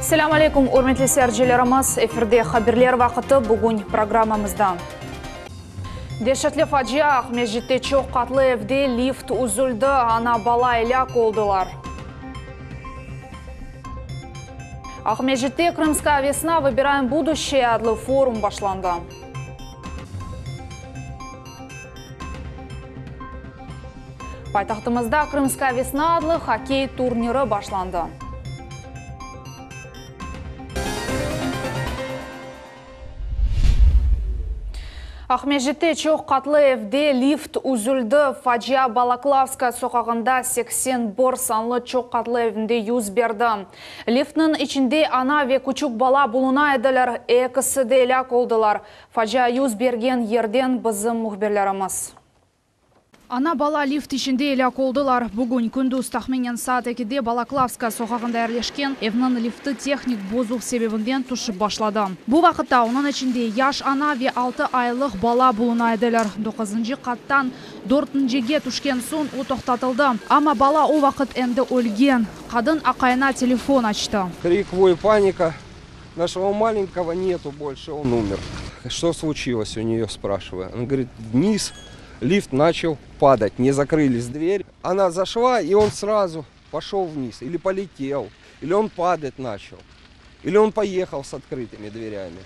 Assalamu alaikum, hurmatli seyircilerimiz. Efirde haberler vaqti bugün programımızda. Dehşetli fajia Ahmedjit'te çok katlı evde lift uzuldu, ana bala helak oldular. Ahmedjit'te Крымская весна выбираем будущее adlı forum başlandı. Paytaxtımızda Крымская весна adlı hokey turniri başlandı. Ahmedjit'te çok katlı evde lift uzuldu. Fajia Balaklавska sokağında 81 sanlı çok katlı evinde yüz verdi. Liftin içinde ana ve küçük bala bulunaydılar. İkisi de helak oldular. Fajia yüz vergen yerden bizim muhbirlerimiz. Ana bala lift içinde helak oldular. Bugün gündüz tahminen saat 2'de Balaklавska sokağında yerleşken evinin lifti teknik bozuk sebebinden tuşup başladı. Bu vakitte onun içinde yaş ana ve 6 aylık bala bulunaydılar. 9. kattan 4.'ye düşken son o toxtatıldı. Ama bala o vakit endi ölgen. Kadın akayına telefon açtı. Крик, вой, паника. Нашего маленького нету больше, он умер. Что случилось у нее, спрашиваю. Он говорит, вниз. Лифт начал падать, не закрылись двери. Она зашла, и он сразу пошел вниз. Или полетел, или он падать начал. Или он поехал с открытыми дверями.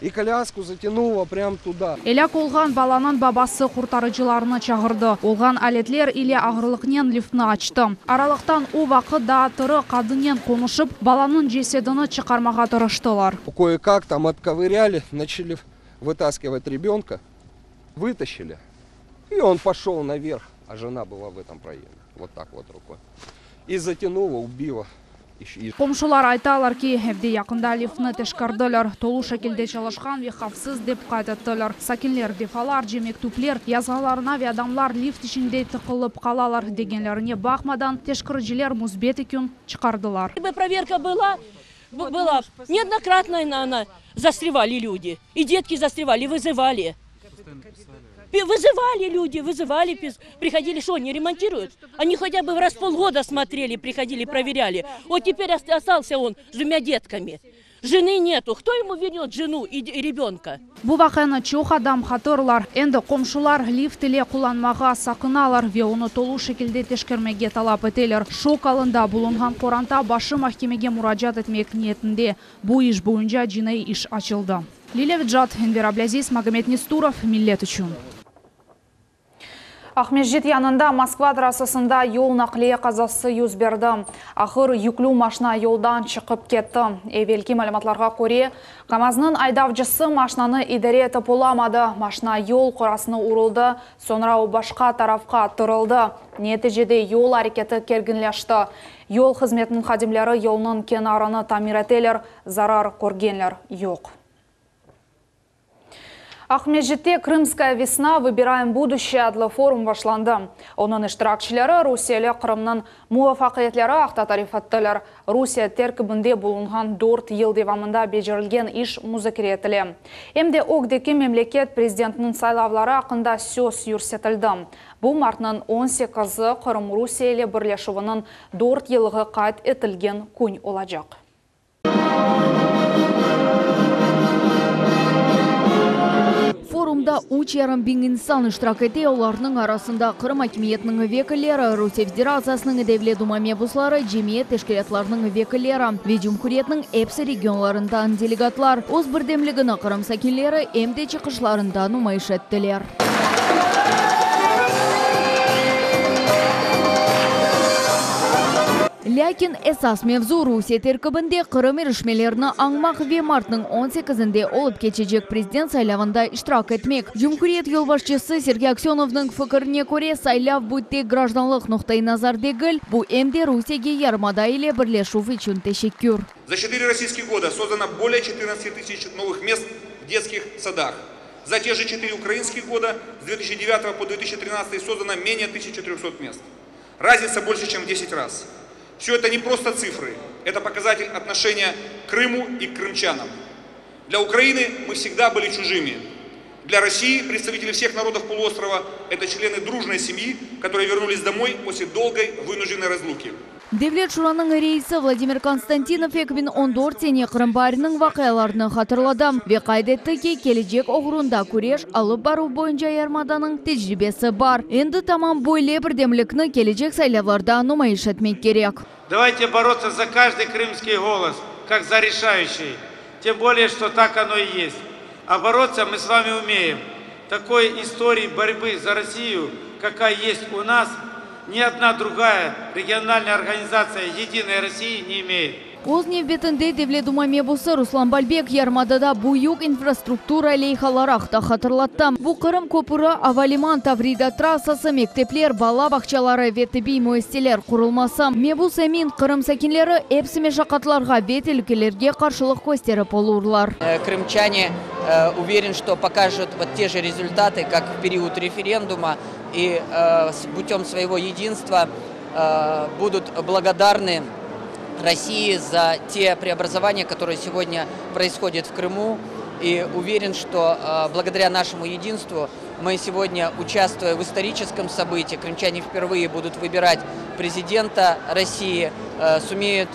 И коляску затянуло прям туда. Helak olgan balanın babası kurtarıcılarını çağırdı. Olgan aletler ile ağırlıknen liftini açtı. Aralıktan o vakıda tırı kadının konuşup balanın cesedini çıkarmağa tırıştılar. Кое-как там отковыряли, начали вытаскивать ребенка. Вытащили. И он пошел наверх, а жена была в этом проеме. Вот так вот рукой. И затянула, убила. Komşular aytalar ki evde yakında liftini teşkirdiler. Tolu şekilde çalışkan ve hafsız dep kaydettiler. Sakinler defalarca mektuplar yazgalarına ve adamlar lift içinde tıkılıp kalalar degenlerine bakmadan teşkirciler müsbet için çıkardılar. Проверка была неоднократно она застревали люди. И детки застревали, вызывали. Вызывали люди, вызывали, приходили, что они ремонтируют? Они хотя бы раз в полгода смотрели, приходили, проверяли. Вот теперь остался он с 2 детками. Жены нету. Кто ему вернет жену и ребенка? Bu vakını çok adam hatırlar. Endi komşular lift ile kullanmağa sakınalar ve onu tolu şekilde teşkirmege talap eteler. Şok alında bulungan koranta başı mahkemege müracaat etmek niyetinde. Bu iş boyunca cinayet iş açıldı. Lila Vidjat, Enver Ablaziz, Magomed Nesturov, Millet üçün. Ahmedjit yanında Moskva trassasında yol nakliye kazası yüz verdi. Ahır yüklü maşina yoldan çıkıp ketti. Evvelki malumatlarga göre, Kamaz'nın aydavcısı maşinanı idare etip olamadı. Maşina yol kurasına uruldu, sonra o başka tarafka tırıldı. Neticede yol hareketi kerginleşti. Yol hizmetinin xadimleri yolunun kenarını tamir eteler, zarar көргенler yok. Ahmedjit'te Крымская весна выбираем будущее adlı forum başlandı. Onun iştirakçıları Rusiyalı Kırım'ın muvaffakiyetleri aqta tarif ettiler. Rusiya terkibinde bulungan 4 yıl devamında becerilgen iş müzakere etili. Hem de oqdaki memleket prezidentinin saylavları hakkında söz yürsetildi. Bu martның 18'i Kırım Rusiya ile birleşuvining 4 yılığı qayd etilgen kun olacak. Forumda 3,5 insan iştirak ете, оларның арасында Кырым хакимиятының векілері, Русия Федерациясының Devlet Дума мебуслары, Cemiyet teşkilatlarының векілері ve Cumhuriyetның hepsi regionlarından delegatlar o'z birdemligini Kırım sakinleri emde çıkışlarında numayiş ettiler. Lakin esas mevzu Rusiya terkibinde Kırım erişmelerini anmak ve martның 18'inde olup geçecek prezident saylavında iştirak etmek. Cumhuriyet yolbaşçısı Sergey Aksionovның fikrine göre saylav bu tek гражданлык nuqtai nazar değil, bu emde Rusiyaga yarmada ile birleşuv için teşekkür. За 4 российских года создано более 14 тысяч новых мест в детских садах. За те же 4 украинских года с 2009 по 2013 создано менее 1300 мест. Разница больше, чем в 10 раз. Все это не просто цифры, это показатель отношения к Крыму и к крымчанам. Для Украины мы всегда были чужими. Для России представители всех народов полуострова – это члены дружной семьи, которые вернулись домой после долгой вынужденной разлуки. Devlet Şura'nın reisi Vladimir Konstantinov 2014 sene Kırım barının vakayalarını hatırladı ve kaydetti ki gelecek uğrunda kureş alıp baru boyunca yarmadanın tecrübesi var. Endi tamam böyle bir demlikni gelecek saylavlarda nümayiş etmek gerek. Давайте бороться за каждый крымский голос, как за решающий. Тем более, что так оно и есть. А бороться мы с вами умеем. Такой истории борьбы за Россию, какая есть у нас, ни одна другая региональная организация «Единой России» не имеет. Oz nevbetinde Devlet Duma mebusu Ruslan Balbek yarmadada buyuk infrastruktura leyhalaraqda hatırlattı. Bu Kırım Köprü, Havaliman Tavrida trassası, mektepler, bala bakçaları ve tıbbi müesseseler kurulması. Mebus emin Kırım sakinleri hepsi meşakkatlarga ve tehlikelerge karşılık gösterip olurlar. Крымчане уверен, что покажут вот те же результаты, как в период референдума, и путем своего единства будут благодарны России за те преобразования, которые сегодня происходят в Крыму. И уверен, что благодаря нашему единству мы сегодня, участвуя в историческом событии, крымчане впервые будут выбирать президента России, сумеют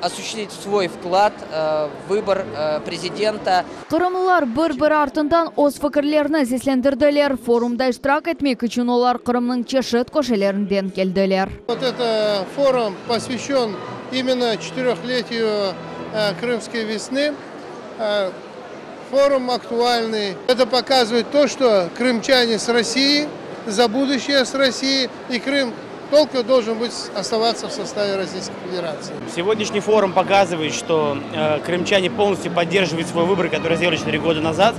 осуществить свой вклад в выбор президента. Kırımlılar bir артından oz fikirlerini seslendirdiler. Forumda iştirak etmek için onlar Kırım'ın çeşit köşelerinden geldiler. Вот этот форум посвящен именно 4-летию Крымской весны. Форум актуальный. Это показывает то, что крымчане с Россией, за будущее с Россией, и Крым только должен быть оставаться в составе Российской Федерации. Сегодняшний форум показывает, что крымчане полностью поддерживают свой выбор, который сделали 4 года назад.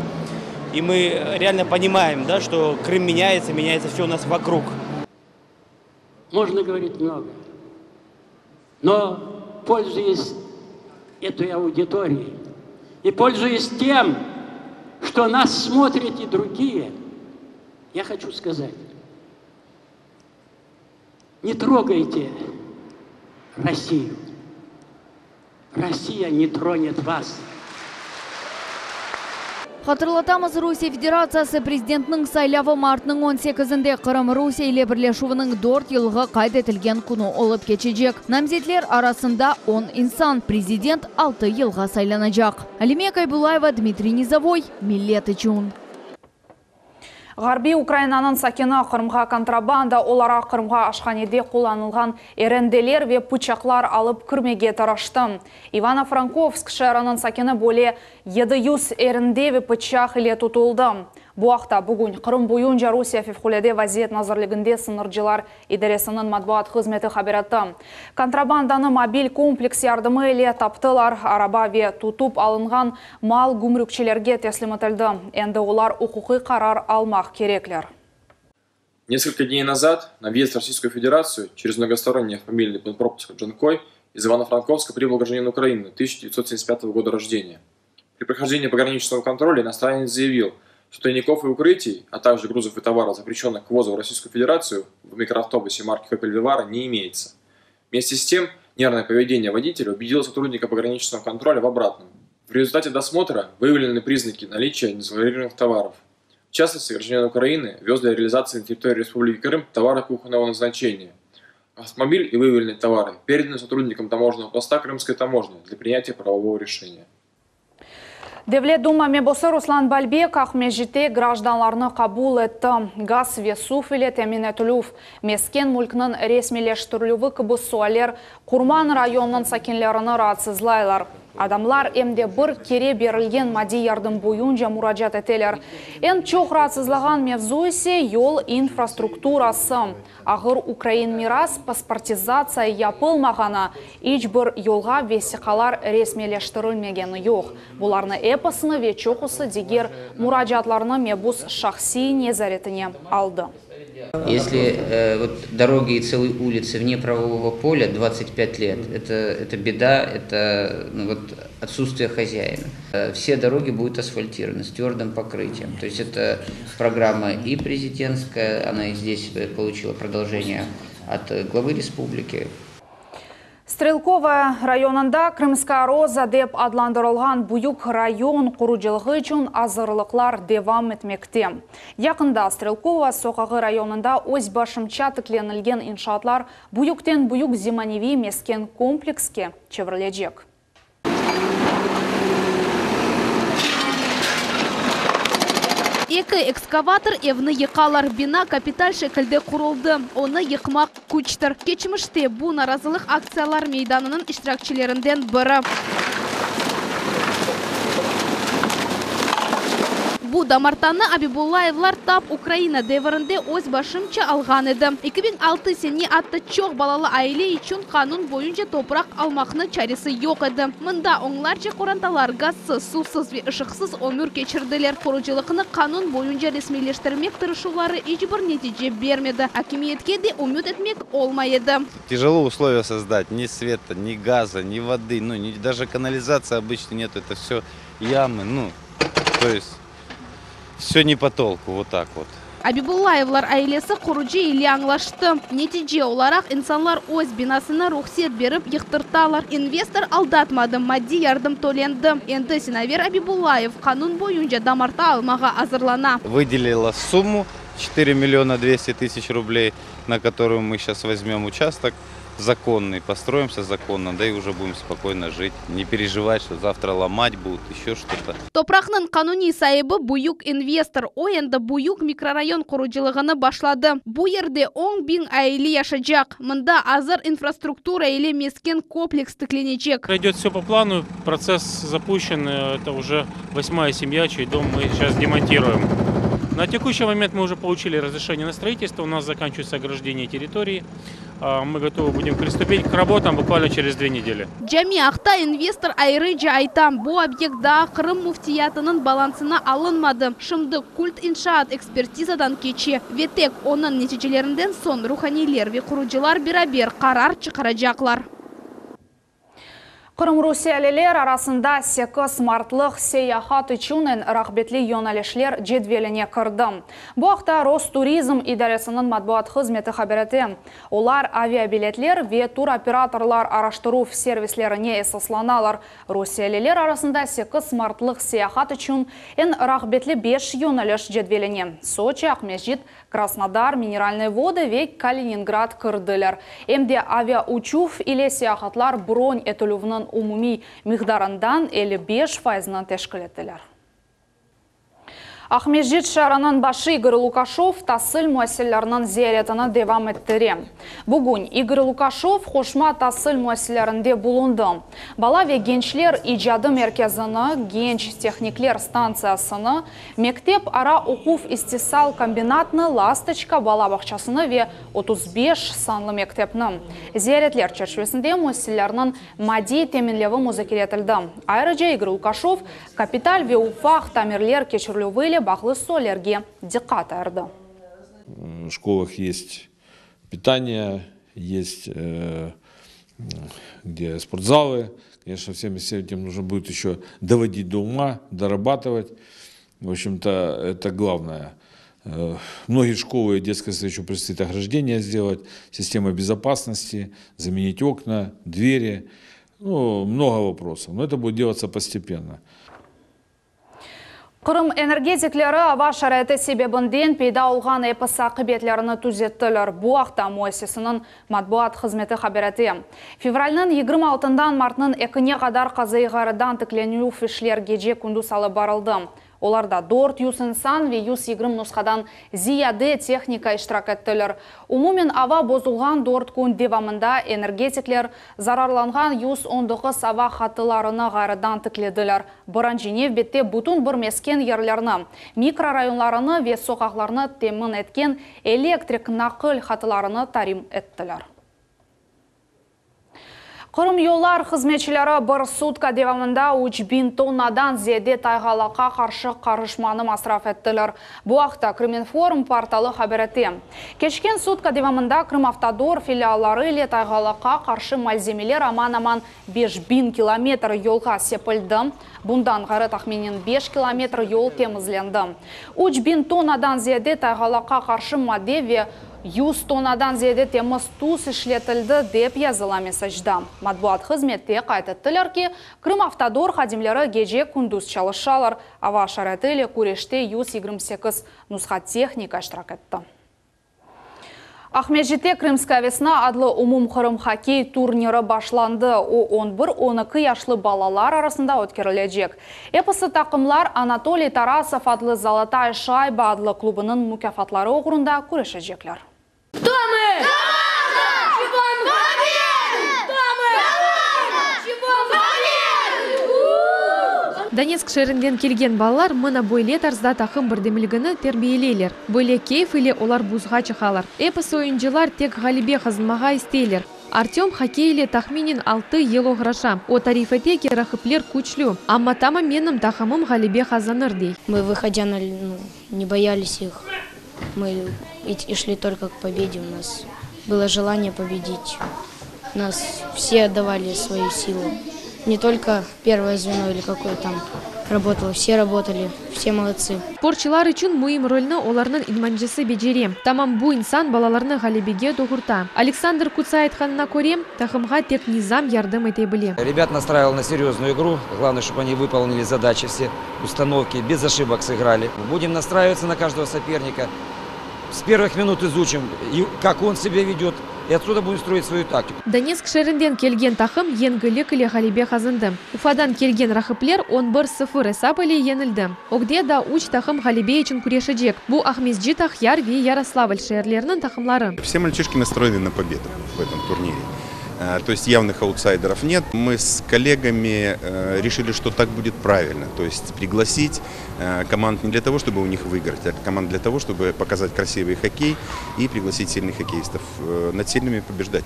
И мы реально понимаем, да, что Крым меняется, меняется все у нас вокруг. Можно говорить много, но пользуясь этой аудиторией и пользуясь тем, что нас смотрят и другие, я хочу сказать, не трогайте Россию. Россия не тронет вас. Hatırlatamız, Rusiya Federatsiyasi Prezidentinin saylabı martның 18-inde Kırım Rusiya ile birleşuvining 4 yılga qayd etilgan kuni olib keçecek. Namzetler arasında 10 insan, prezident 6 yılga saylanacak. Alime Kaybulayeva, Dmitriy Nizavoy, Millet üçün. Ғарби Украинаның сакені Қырымға контрабанда олара Қырымға ашханеде қоланылған эренделер ве пычақлар алып кірмеге тарашты. Ивано-Франковск шәрінің сакені боле 700 эренде ве пычақ иле тұтылды. Bu haqda bugün Qırım boyunca Rusiya Fevqulade Vaziyet Nazırlığında sınırcılar idaresinin matbuat hizmeti haber etti. Kontrabandanı mobil kompleks yardımı ile taptılar. Araba ve tutup alınған mal gümrükçilerge teslim etildi. Endi ular hukuki karar almak gerekler. Несколько дней назад на въезд в Российскую Федерацию через многосторонний автомобильный пункт Джанкой из Ивано-Франковска прибыл гражданин Украины 1975 года рождения. При прохождении пограничного контроля иностранец заявил, что тайников и укрытий, а также грузов и товаров, запрещенных к ввозу в Российскую Федерацию, в микроавтобусе марки Opel Vivaro не имеется. Вместе с тем, нервное поведение водителя убедило сотрудника пограничного контроля в обратном. В результате досмотра выявлены признаки наличия незакларированных товаров. В частности, гражданин Украины вез для реализации на территории Республики Крым товары кухонного назначения. Автомобиль и выявленные товары переданы сотрудникам таможенного поста Крымской таможни для принятия правового решения. Devlet Duma mebusu Ruslan Balbek Ahmejite gражданларны kabul etdi. Gaz ve su ile temin etülüv. Mesken mulkının resmileştirilüvü kıbı sualer Kurman rayonunun sakinlerini rahatsızlaylar. Adamlar emde bir kere berilgen maddi yardım boyunca müracaat eteler. En çok rahatsızlagan mevzu ise yol infrastrukturası. Ağır Ukrayn miras pasportizatsiya yapılmagana, hiçbir yolga vesikalar resmileştirilmegeni yok. Bularını epasını ve çoğusu diğer müracaatlarını mebus şahsi nezaretine aldı. Если вот дороги и целые улицы вне правового поля 25 лет, это беда, это вот отсутствие хозяина. Все дороги будут асфальтированы с твердым покрытием. То есть это программа и президентская, она и здесь получила продолжение от главы республики. Стрелковая районында Крымская роза деп адландырылған буюк район құруджилығы үшін азырлықлар девам етмекте. Яқында Стрелкова соқағы районында өз башымча тікленілген иншаатлар буюктен буюк зиманеви мескен комплекске чеврілежек. Екі экскаватор евны йықалар бина капиталь шекілде құрылды. Оны йықмақ күчтір. Кечіміште бұл наразылық акциялар мейданының іштіракчілерінден бірі. Бұл дамартаны Абибуллаевлар тап Украина деверінде өз башымча алған еді. 2006 сені атты чоқ балалы айле үшін қанун бойынша топырақ алмақны чаресі yok еді. Мұнда оңларча қоранталар газсыз, сусыз ве ышықсыз өмір кечірділер. Құручылықны қанун бойынша ресмейлештірмек тырышулары ешбір нәтиже бермеді. Акимиетке де үміт етмек олмайды. Тяжело условия создать. Ни света, ни газа, ни воды, даже канализации обычно нет. Это все ямы, то есть все не по толку, вот так вот. Абибуллаевлар айлесі құруджи или аңлашты. Нетиже оларақ инсанлар өз бинасына рұқсет беріп йықтырталар. Инвестор алдатмады, мадди ярдым толенді. Енді Синавер Абибуллаев қанун бойынша дамарта алмаға азырлана. Выделила сумму 4 миллиона 200 тысяч рублей, на которую мы сейчас возьмем участок законный, построимся законно, да и уже будем спокойно жить, не переживать, что завтра ломать будут, еще что-то. Топрақның қануни сайыбы буюк инвестор, ойында буюк микрорайон құруджилығыны башлады. Бу ерде 10 bin айле яшаджақ. Мында азыр инфраструктура или мескен комплекс тікленечек. Идет все по плану, процесс запущен, это уже 8-я семья, чей дом мы сейчас демонтируем. На текущий момент мы уже получили разрешение на строительство, у нас заканчивается ограждение территории. Мы готовы будем приступить к работам буквально через 2 недели. Жамиақта инвестор айрыжа айтам, bu объектда Қырым муфтиятының балансына алынмады. Шымды культ иншаат экспертизадан кече. Ветек оның нәтижелерінден сон руханилер ве құруджилар бирабер қарар чықарajaqlar. Қырым Русиялелер арасында 8 мартлық сеяхат үшінен рахбетлі йоналешлер жедвеліне кірді. Бұл ақта Ростуризм идаресінің матбуат қызметі хабареті. Олар авиабилетлер ве туроператорлар араштыру сервислеріне есасланалар. Русиялелер арасында 8 мартлық сеяхат үшін ен рахбетлі 5 йоналеш жедвеліне. Сочи, Ақмешіт, Краснодар, Минеральные воды ве Калининград кірділер. Емде авиаучув или сеяхатлар бронь етілуінің umumiy miqdarandan 55%-ны тәшкіл еттілер. Ахмешіт шарының башы Игорь Лукашов тасыл муәселләрінің зияретіні девам еттірем. Бүгін Игорь Лукашов қошма тасыл муәселләрінде бұлынды. Бала ве генчлер иджады мерkezini, генч техниклер станциясыны, мектеп ара оқув истисал комбинатны Ласточка бала бақчасыны ве 35 санлы мектепні. Зияретлер чәршвесінде муәселләрінің мади теменлеві музыкеретілді. Айрыжа Игорь Лукашов капиталь ве уфақ тамерлер кечірлювілі бақлы солерге диқат әрді. В школах есть питание, есть где спортзалы. Конечно, всем этим нужно будет еще доводить до ума, дорабатывать. В общем-то, это главное. Многие школы и детское сады еще предстоит ограждение сделать, система безопасности, заменить окна, двери. Много вопросов. Но это будет делаться постепенно. Қырым энергетиклері ава шарайты себебінден пейда олған эпіса қыбетлеріні түзеттілер. Бұл ақта муәсесінің матбуат қызметі хабареті. Февральның 26-дан мартның 2-не қадар қазайғарыдан тіклену фишлер геже күнді салы барылды. Оларда 400 инсан ве 120 нұсқадан зияды техника иштирак еттілер. Умумен ава бозылған 4 күн девамында энергетиклер зарарланған 119 ава хатыларыны ғарыдан тікледілер. Бұран Женев бетте бұтын бір мескен ерлеріні, микрорайонларыны ве соқақларыны темін еткен электрик нақыл хатыларыны тарим еттілер. Қырым yollar қызметшілері бір сутка девамында 3000 тоннадан зеде тайғалақа қаршы қарышманы масраф еттілер. Бұл ақта Крыминформ порталы хабареті. Кешкен сутка девамында Крымавтодор филиаллары или тайғалақа қаршы мальземелер аман-аман 5000 километр yolға сепілді. Бұндан ғары тахменен 5 километр yol темізленді. 3000 тоннадан зеде тайғалақа қаршы маде ве 100 тоннадан зиede теміз туз ішлетілді деп языла месажда. Матбуат хызметте қайтыттылар ки, Крым-Автодор хадимлері геже күндіз чалышалар, ава шаратылы көреште 128 нұсқа техника штырак етті. Ахмеджите Крымская весна адлы умум Қырым хоккей турниры башланды. О 11-12 яшлы балалар арасында өткерілежек. Эпосы тақымлар Анатолий Тарасов адлы Золотая шайба адлы клубының мүкафатлары оғырында көрешежеклер. Кто мы? Донецк шерінден келген балалар мұна бойле тарзда тақым бірдемілігіні тербиелейлер. Бойле кейф или олар бузға чықалар. Эпос ойынчылар тек ғалибе қызынмаға істейлер. Артем хоккейле тахминин 6 ел оғраша. О тарифете керахыплер кучлю. Амма тама менім тахымым ғалибе қазаныр дей. Мы, выходя не боялись их. Мы и шли только к победе. У нас было желание победить. Нас все отдавали свою силу. Не только первое звено или какое там работало, все работали, все молодцы. Спортчылар үшін мұйым рөліні оларның идманжысы бежере. Тамам бұ инсан балаларны ғалибеге доғырта. Александр Куца айтқанына көрем, тақымға тек низам ярдым ете біле. Ребят настраивал на серьезную игру. Главное, чтобы они выполнили задачи, все установки, без ошибок сыграли. Будем настраиваться на каждого соперника. С первых минут изучим, как он себя ведет. И отсюда будем строить свою тактику. Донецк шерінден келген тақым енгілі кіле ғалибе қазынды. Уфадан келген рақыплер 11-0 эсапыле енілді. Огде да уч тақым ғалибе үшін күрешежек. Бұл Ахмезджи Тахяр ве Ярославль шерлерінің тақымлары. Все мальчишки настроены на победу в этом турнире. То есть явных аутсайдеров нет. Мы с коллегами решили, что так будет правильно. То есть пригласить команд не для того, чтобы у них выиграть, а команд для того, чтобы показать красивый хоккей и пригласить сильных хоккеистов. Над сильными побеждать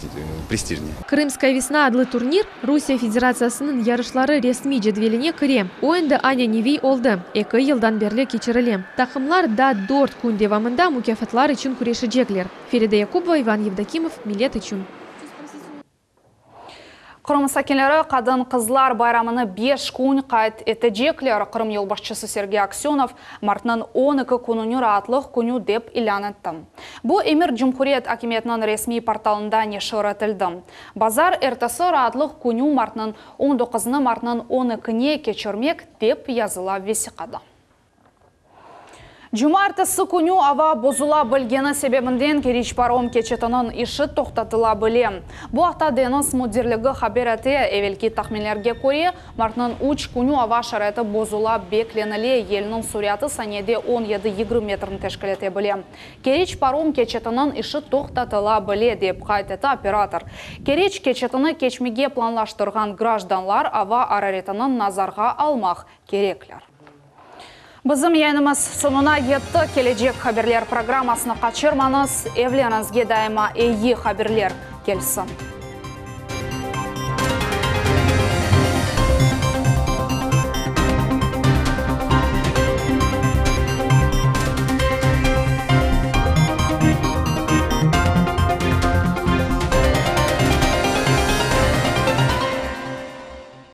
престижнее. Крымская весна адлы турнир Русия Федерациясының ярышлары ресми жедвеліне кіре. Ойынды Аня Невей олды. 2 елдан берле кечіріле. Тақымлар да дорт күн девамында мүкафатлар үшін күрешежеклер. Ферида Якубова, Иван Евдокимов, Милет үшін. Қырым сакенлері қадын қызлар байрамыны 5 күн қайт етежеклер. Қырым елбашчысы Сергей Аксенов мартынан 12 күнінер атлық күні деп илан етті. Бұл Эмир Джумхуриет акиметінің ресми порталында нешір етілді. Базар әртісі атлық күні мартынан 19 мартынан 12-не кечірмек деп языла весиқады. Жума артысы күні ава бозула білгені себебінден керич паром кечетінің іші тоқтатыла біле. Бұл ақта денос мудирлігі хабер әте әвелкі тахминлерге көре, мартынан 3 күні ава шарайты бозула бекленіле елінің суряты санеде 17-20 метрін тешкілете біле. Керич паром кечетінің іші тоқтатыла біле деп қайтеті оператор. Керич кечетіні кечмеге планлаштырған гражданлар ава араретінің назарға алмақ кереклер. Бізім яйнымыз сонуна етті кележек хаберлер программасына қачырманыз, евленіңізге дайыма ейі хаберлер келсін.